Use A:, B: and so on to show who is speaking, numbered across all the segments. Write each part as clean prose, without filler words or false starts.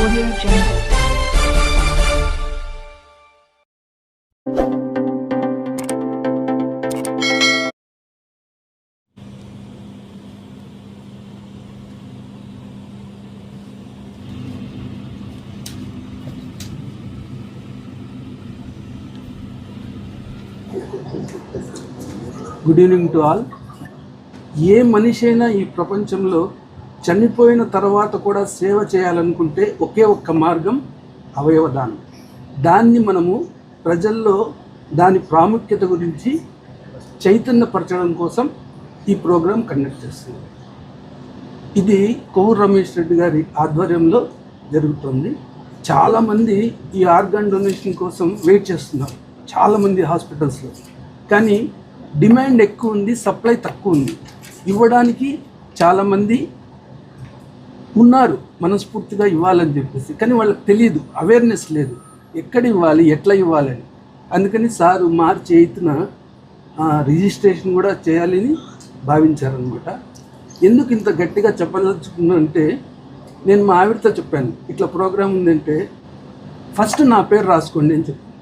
A: Audio Jungle.
B: Good evening to all. ఏ మనిషి అయినా ఈ ప్రపంచంలో చనిపోయిన తర్వాత కూడా సేవ చేయాలనుకుంటే ఒకే ఒక్క మార్గం అవయవదానం. దాన్ని మనము ప్రజల్లో దాని ప్రాముఖ్యత గురించి చైతన్యపరచడం కోసం ఈ ప్రోగ్రాం కండక్ట్ చేస్తుంది. ఇది కొవ్వూరు రమేష్ రెడ్డి గారి ఆధ్వర్యంలో జరుగుతుంది. చాలామంది ఈ ఆర్గాన్ డొనేషన్ కోసం వెయిట్ చేస్తున్నారు, చాలామంది హాస్పిటల్స్లో. కానీ డిమాండ్ ఎక్కువ ఉంది, సప్లై తక్కువ ఉంది. ఇవ్వడానికి చాలామంది ఉన్నారు మనస్ఫూర్తిగా ఇవ్వాలని చెప్పేసి, కానీ వాళ్ళకి తెలియదు, అవేర్నెస్ లేదు, ఎక్కడ ఇవ్వాలి, ఎట్లా ఇవ్వాలని. అందుకని సారు మార్చి 8న రిజిస్ట్రేషన్ కూడా చేయాలని భావించారనమాట. ఎందుకు ఇంత గట్టిగా చెప్పదలుచుకున్నా అంటే, నేను మా ఆవిడతో చెప్పాను, ఇట్లా ప్రోగ్రాం ఉందంటే ఫస్ట్ నా పేరు రాసుకోండి అని చెప్పాను.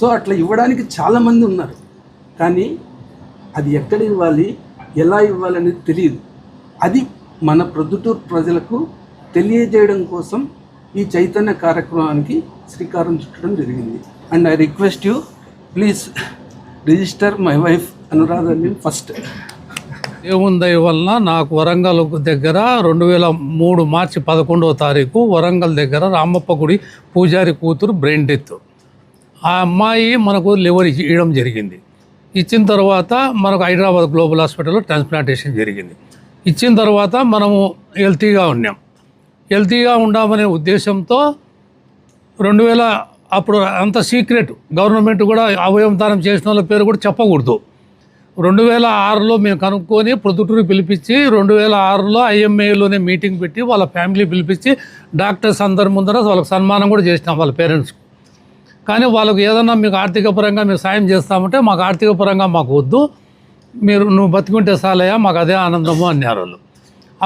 B: సో అట్లా ఇవ్వడానికి చాలామంది ఉన్నారు, కానీ అది ఎక్కడ ఇవ్వాలి, ఎలా ఇవ్వాలనేది తెలియదు. అది మన ప్రొద్దుటూరు ప్రజలకు తెలియజేయడం కోసం ఈ చైతన్య కార్యక్రమానికి శ్రీకారం చుట్టడం జరిగింది. And I request you, please register my wife Anuradha first.
C: దేవుని దయ వలన నాకు వరంగల్ దగ్గర 2003 మార్చి 11వ తారీఖు వరంగల్ దగ్గర రామప్ప గుడి పూజారి కూతురు బ్రెయిన్ డెత్. ఆ అమ్మాయి మనకు లివర్ ఇవ్వడం జరిగింది. ఇచ్చిన తర్వాత మనకు హైదరాబాద్ గ్లోబల్ హాస్పిటల్లో ట్రాన్స్ప్లాంటేషన్ జరిగింది. ఇచ్చిన తర్వాత మనము హెల్తీగా ఉన్నాం. హెల్తీగా ఉండామనే ఉద్దేశంతో 2000 అప్పుడు అంత సీక్రెట్, గవర్నమెంట్ కూడా అవయవం దానం చేసిన వాళ్ళ పేరు కూడా చెప్పకూడదు. 2006లో మేము కనుక్కొని ప్రొద్దుటూరు పిలిపించి 2006లో IMAలోనే మీటింగ్ పెట్టి వాళ్ళ ఫ్యామిలీ పిలిపించి డాక్టర్స్ అందరి ముందర వాళ్ళకి సన్మానం కూడా చేసినాం వాళ్ళ పేరెంట్స్కి. కానీ వాళ్ళకు ఏదన్నా మీకు ఆర్థిక పరంగా మీరు సాయం చేస్తామంటే, మాకు ఆర్థిక పరంగా మాకు వద్దు, నువ్వు బతికుంటే చాలయ్యా, మాకు అదే ఆనందము అన్నారు వాళ్ళు.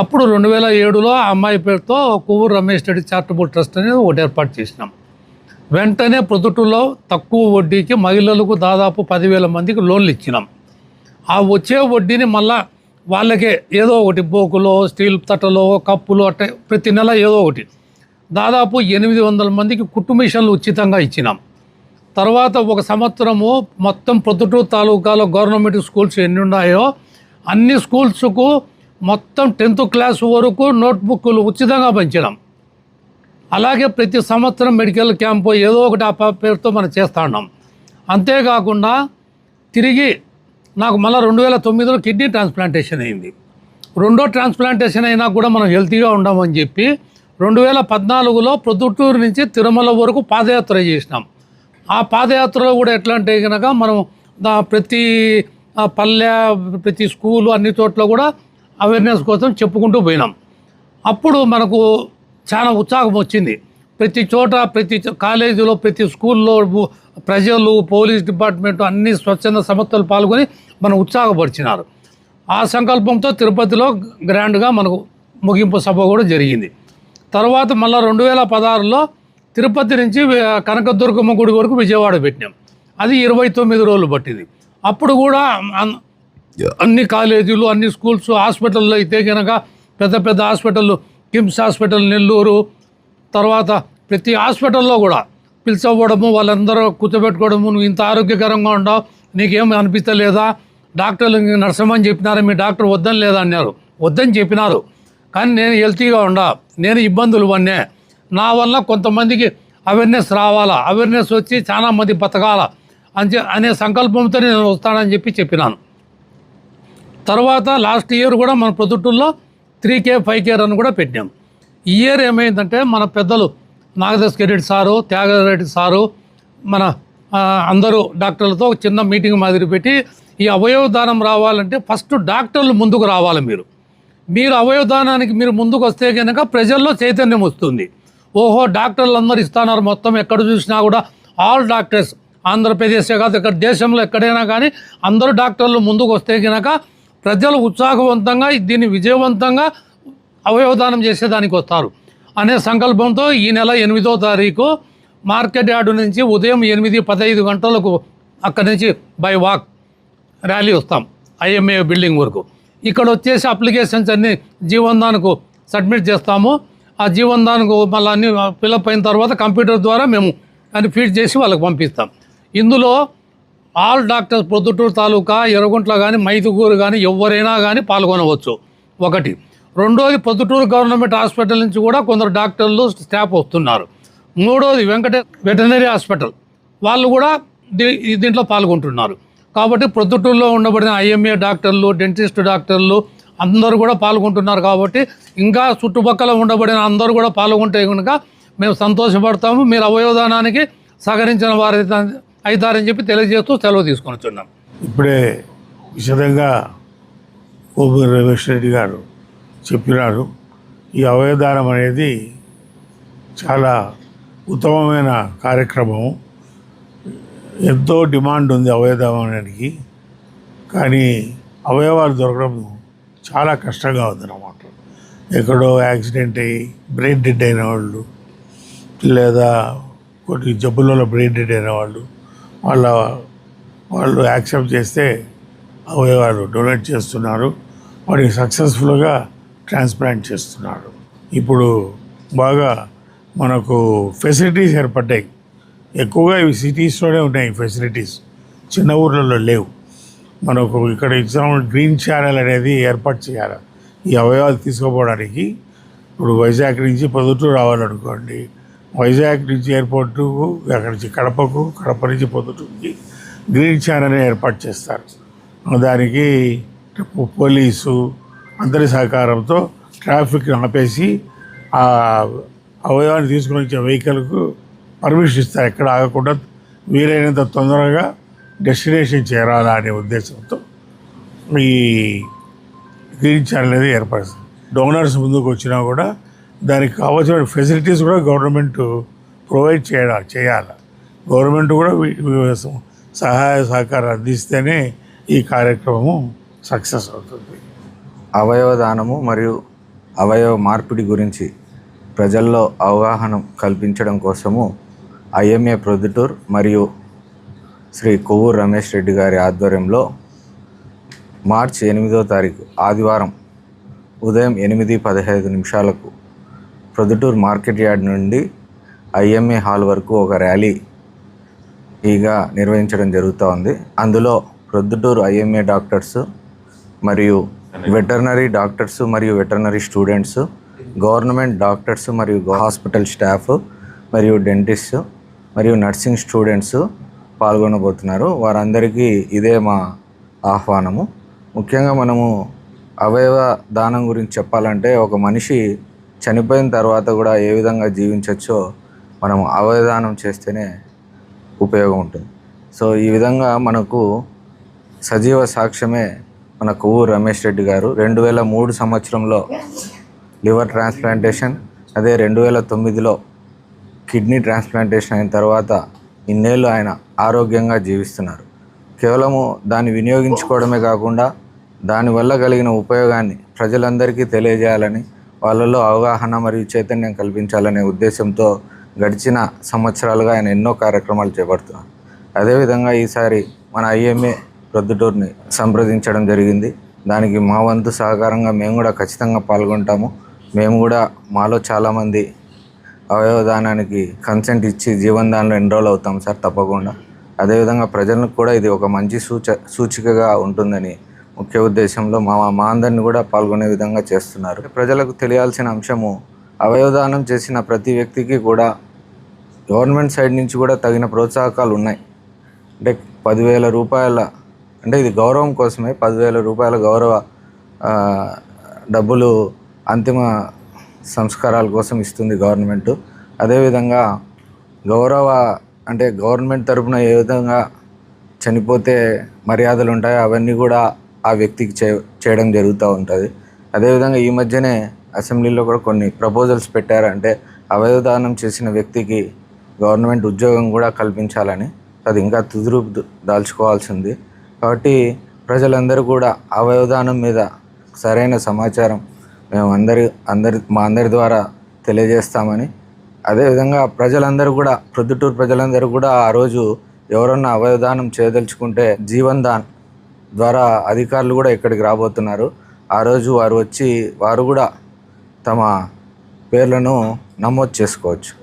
C: అప్పుడు 2007లో ఆ అమ్మాయి పేరుతో కొవ్వూరు రమేష్ రెడ్డి చారిటబుల్ ట్రస్ట్ అనేది ఒకటి ఏర్పాటు చేసినాం. వెంటనే ప్రొద్దుటూరులో తక్కువ వడ్డీకి మహిళలకు దాదాపు 10,000 మందికి లోన్లు ఇచ్చినాం. ఆ వచ్చే వడ్డీని మళ్ళా వాళ్ళకే ఏదో ఒకటి బోకులో, స్టీల్ తట్టలో, కప్పులు అట్ట ప్రతి నెల ఏదో ఒకటి దాదాపు 800 మందికి కుట్టు మిషన్లు ఉచితంగా ఇచ్చినాం. తర్వాత ఒక సంవత్సరము మొత్తం ప్రొద్దుటూరు తాలూకాలో గవర్నమెంట్ స్కూల్స్ ఎన్ని ఉన్నాయో అన్ని స్కూల్స్కు మొత్తం 10th క్లాస్ వరకు నోట్బుక్లు ఉచితంగా పంచినాం. అలాగే ప్రతి సంవత్సరం మెడికల్ క్యాంపు ఏదో ఒకటి ఆ పేరుతో మనం చేస్తూ ఉన్నాం. అంతేకాకుండా తిరిగి నాకు మళ్ళీ 2009లో కిడ్నీ ట్రాన్స్ప్లాంటేషన్ అయింది. రెండో ట్రాన్స్ప్లాంటేషన్ అయినా కూడా మనం హెల్తీగా ఉండమని చెప్పి 2014లో ప్రొద్దుటూరు నుంచి తిరుమల వరకు పాదయాత్ర చేసినాం. ఆ పాదయాత్రలో కూడా ఎట్లా అంటే కనుక మనం ప్రతి పల్లె, ప్రతి స్కూలు, అన్ని చోట్ల కూడా అవేర్నెస్ కోసం చెప్పుకుంటూ పోయినాం. అప్పుడు మనకు చాలా ఉత్సాహం వచ్చింది. ప్రతి చోట, ప్రతి కాలేజీలో, ప్రతి స్కూల్లో ప్రజలు, పోలీస్ డిపార్ట్మెంట్, అన్ని స్వచ్ఛంద సంస్థలు పాల్గొని మనం ఉత్సాహపరిచినారు. ఆ సంకల్పంతో తిరుపతిలో గ్రాండ్గా మనకు ముగింపు సభ కూడా జరిగింది. తర్వాత మళ్ళీ 2016లో తిరుపతి నుంచి కనకదుర్గమ్మ గుడి వరకు విజయవాడ పెట్టినాం. అది 29 రోజులు పట్టింది. అప్పుడు కూడా అన్ని కాలేజీలు, అన్ని స్కూల్స్, హాస్పిటల్లో అయితే కనుక పెద్ద పెద్ద హాస్పిటళ్ళు, కిమ్స్ హాస్పిటల్ నెల్లూరు, తర్వాత ప్రతి హాస్పిటల్లో కూడా పిలిచవ్వడము, వాళ్ళందరూ కూర్చోబెట్టుకోవడము, నువ్వు ఇంత ఆరోగ్యకరంగా ఉండవు, నీకేమీ అనిపించలేదా, డాక్టర్లు నర్సమని చెప్పినారు, మీ డాక్టర్ వద్దని లేదా అన్నారు. వద్దని చెప్పినారు, కానీ నేను హెల్తీగా ఉండా, నేను ఇబ్బందులు పడినా, నా వల్ల కొంతమందికి అవేర్నెస్ రావాలా, అవేర్నెస్ వచ్చి చాలా మంది బతకాల అనే సంకల్పంతో నేను వస్తానని చెప్పినాను. తర్వాత లాస్ట్ ఇయర్ కూడా మన ప్రొద్దుటూరులో 3K 5K రన్ కూడా పెట్టినాం. ఈ ఇయర్ ఏమైందంటే మన పెద్దలు నాగదాస్ రెడ్డి సారు, త్యాగరెడ్డి సారు, మన అందరూ డాక్టర్లతో చిన్న మీటింగ్ మాదిరి పెట్టి, ఈ అవయవ దానం రావాలంటే ఫస్ట్ డాక్టర్లు ముందుకు రావాలి. మీరు అవయవ దానానికి మీరు ముందుకు వస్తే కనుక ప్రజల్లో చైతన్యం వస్తుంది. ఓహో, డాక్టర్లు అందరూ ఇస్తున్నారు, మొత్తం ఎక్కడ చూసినా కూడా ఆల్ డాక్టర్స్, ఆంధ్రప్రదేశే కాదు ఇక్కడ దేశంలో ఎక్కడైనా కానీ అందరూ డాక్టర్లు ముందుకు వస్తే కనుక ప్రజలు ఉత్సాహవంతంగా దీన్ని విజయవంతంగా అవయవదానం చేసేదానికి వస్తారు అనే సంకల్పంతో ఈ నెల 8వ తారీఖు మార్కెట్ యార్డు నుంచి ఉదయం 8:15 గంటలకు అక్కడి నుంచి బై వాక్ ర్యాలీ వస్తాం ఐఎంఏ బిల్డింగ్ వరకు. ఇక్కడ వచ్చేసి అప్లికేషన్స్ అన్నీ జీవన్దాన్కు సబ్మిట్ చేస్తాము. ఆ జీవన్దాన్కు మళ్ళీ అన్ని ఫిలప్ అయిన తర్వాత కంప్యూటర్ ద్వారా మేము అన్ని ఫీడ్ చేసి వాళ్ళకి పంపిస్తాం. ఇందులో ఆల్ డాక్టర్స్ ప్రొద్దుటూరు తాలూకా, ఎర్రగుంట్ల కానీ, మైదుగూరు కానీ ఎవరైనా కానీ పాల్గొనవచ్చు. ఒకటి. రెండోది, ప్రొద్దుటూరు గవర్నమెంట్ హాస్పిటల్ నుంచి కూడా కొందరు డాక్టర్లు స్టాఫ్ వస్తున్నారు. మూడోది, వెటర్నరీ హాస్పిటల్ వాళ్ళు కూడా దీంట్లో పాల్గొంటున్నారు. కాబట్టి ప్రొద్దుటూరులో ఉండబడిన ఐఎంఏ డాక్టర్లు, డెంటిస్ట్ డాక్టర్లు అందరూ కూడా పాల్గొంటున్నారు. కాబట్టి ఇంకా చుట్టుపక్కల ఉండబడిన అందరూ కూడా పాల్గొంటే కనుక మేము సంతోషపడతాము. మీరు అవయవదానానికి సహకరించిన వారు అవుతారని చెప్పి తెలియజేస్తూ సెలవు తీసుకొని వచ్చున్నాం.
A: ఇప్పుడే విశదంగా కోవూరు రమేష్ రెడ్డి గారు చెప్పినారు. ఈ అవయవదానం అనేది చాలా ఉత్తమమైన కార్యక్రమం. ఎంతో డిమాండ్ ఉంది అవయవదానానికి, కానీ అవయవాలు దొరకడం చాలా కష్టంగా ఉందన్నమాట. ఎక్కడో యాక్సిడెంట్ అయ్యి బ్రెయిన్ డెడ్ అయిన వాళ్ళు, లేదా కొన్ని జబ్బులలో బ్రెయిన్ డెడ్ అయిన వాళ్ళు యాక్సెప్ట్ చేస్తే అవయవాలు డొనేట్ చేస్తున్నారు. వాటిని సక్సెస్ఫుల్గా ట్రాన్స్ప్లాంట్ చేస్తున్నారు. ఇప్పుడు బాగా మనకు ఫెసిలిటీస్ ఏర్పడ్డాయి. ఎక్కువగా ఇవి సిటీస్లోనే ఉన్నాయి ఫెసిలిటీస్, చిన్న ఊర్లలో లేవు. మనకు ఇక్కడ ఎగ్జాంపుల్ గ్రీన్ ఛానల్ అనేది ఏర్పాటు చేయాలి ఈ అవయవాలు తీసుకుపోవడానికి. ఇప్పుడు వైజాగ్ నుంచి పొద్దుటూరు రావాలనుకోండి, వైజాగ్ నుంచి ఎయిర్పోర్టు, అక్కడి నుంచి కడపకు, కడప నుంచి పొద్దుటూరుకి గ్రీన్ ఛానల్ ఏర్పాటు చేస్తారు. దానికి పోలీసు అందరి సహకారంతో ట్రాఫిక్ ఆపేసి ఆ అవయవాన్ని తీసుకుని వచ్చే వెహికల్కు పర్మిషన్ ఇస్తారు. ఎక్కడ ఆగకుండా వీలైనంత తొందరగా డెస్టినేషన్ చేరాలా అనే ఉద్దేశంతో ఈ గ్రీన్ ఛానల్ అనేది ఏర్పడుతుంది. డోనర్స్ ముందుకు వచ్చినా కూడా దానికి కావాల్సిన ఫెసిలిటీస్ కూడా గవర్నమెంట్ ప్రొవైడ్ చేయాలి. గవర్నమెంట్ కూడా సహాయ సహకారం అందిస్తేనే ఈ కార్యక్రమం సక్సెస్ అవుతుంది.
D: అవయవదానము మరియు అవయవ మార్పిడి గురించి ప్రజల్లో అవగాహన కల్పించడం కోసము ఐఎంఏ ప్రొద్దుటూరు మరియు శ్రీ కొవ్వూరు రమేష్ రెడ్డి గారి ఆధ్వర్యంలో మార్చి 8వ తారీఖు ఆదివారం ఉదయం 8:15 ప్రొద్దుటూరు మార్కెట్ యార్డ్ నుండి ఐఎంఏ హాల్ వరకు ఒక ర్యాలీగా నిర్వహించడం జరుగుతూ ఉంది. అందులో ప్రొద్దుటూరు ఐఎంఏ డాక్టర్స్ మరియు వెటర్నరీ డాక్టర్స్ మరియు వెటర్నరీ స్టూడెంట్స్, గవర్నమెంట్ డాక్టర్స్ మరియు హాస్పిటల్ స్టాఫ్ మరియు డెంటిస్ట్ మరియు నర్సింగ్ స్టూడెంట్స్ పాల్గొనబోతున్నారు. వారందరికీ ఇదే మా ఆహ్వానము. ముఖ్యంగా మనము అవయవ దానం గురించి చెప్పాలంటే, ఒక మనిషి చనిపోయిన తర్వాత కూడా ఏ విధంగా జీవించవచ్చో మనము అవయవదానం చేస్తేనే ఉపయోగం ఉంటుంది. సో ఈ విధంగా మనకు సజీవ సాక్ష్యమే మన కొవ్వూరు రమేష్ రెడ్డి గారు 2003 సంవత్సరంలో లివర్ ట్రాన్స్ప్లాంటేషన్, అదే 2009లో కిడ్నీ ట్రాన్స్ప్లాంటేషన్ అయిన తర్వాత ఇన్నేళ్ళు ఆయన ఆరోగ్యంగా జీవిస్తున్నారు. కేవలము దాన్ని వినియోగించుకోవడమే కాకుండా దానివల్ల కలిగిన ఉపయోగాన్ని ప్రజలందరికీ తెలియజేయాలని, వాళ్ళలో అవగాహన మరియు చైతన్యం కల్పించాలనే ఉద్దేశంతో గడిచిన సంవత్సరాలుగా ఆయన ఎన్నో కార్యక్రమాలు చేపడుతున్నారు. అదేవిధంగా ఈసారి మన ఐఎంఏ ప్రొద్దుటూరుని సంప్రదించడం జరిగింది. దానికి మా వంతు సహకారంగా మేము కూడా ఖచ్చితంగా పాల్గొంటాము. మేము కూడా మాలో చాలామంది అవయవదానానికి కన్సెంట్ ఇచ్చి జీవనదానంలో ఎన్రోల్ అవుతాం సార్, తప్పకుండా. అదేవిధంగా ప్రజలకు కూడా ఇది ఒక మంచి సూచికగా ఉంటుందని ముఖ్య ఉద్దేశంలో మా అందరిని కూడా పాల్గొనే విధంగా చేస్తున్నారు. ప్రజలకు తెలియాల్సిన అంశము, అవయవదానం చేసిన ప్రతి వ్యక్తికి కూడా గవర్నమెంట్ సైడ్ నుంచి కూడా తగిన ప్రోత్సాహకాలు ఉన్నాయి. అంటే 10,000 రూపాయల, అంటే ఇది గౌరవం కోసమే 10,000 రూపాయల గౌరవ డబ్బులు అంతిమ సంస్కారాల కోసం ఇస్తుంది గవర్నమెంట్. అదేవిధంగా అంటే గవర్నమెంట్ తరపున ఏ విధంగా చనిపోతే మర్యాదలు ఉంటాయో అవన్నీ కూడా ఆ వ్యక్తికి చేయడం జరుగుతూ ఉంటుంది. అదేవిధంగా ఈ మధ్యనే అసెంబ్లీలో కూడా కొన్ని ప్రపోజల్స్ పెట్టారు. అంటే అవయవదానం చేసిన వ్యక్తికి గవర్నమెంట్ ఉద్యోగం కూడా కల్పించాలని. అది ఇంకా తుది రూపు దాల్చుకోవాల్సింది. కాబట్టి ప్రజలందరూ కూడా అవయవదానం మీద సరైన సమాచారం మేము మా అందరి ద్వారా తెలియజేస్తామని, అదేవిధంగా ప్రజలందరూ కూడా, ప్రొద్దుటూరు ప్రజలందరూ కూడా ఆ రోజు ఎవరన్నా అవయవదానం చేయదలుచుకుంటే జీవన్ దాన్ ద్వారా అధికారులు కూడా ఇక్కడికి రాబోతున్నారు. ఆ రోజు వారు వచ్చి వారు కూడా తమ పేర్లను నమోదు చేసుకోవచ్చు.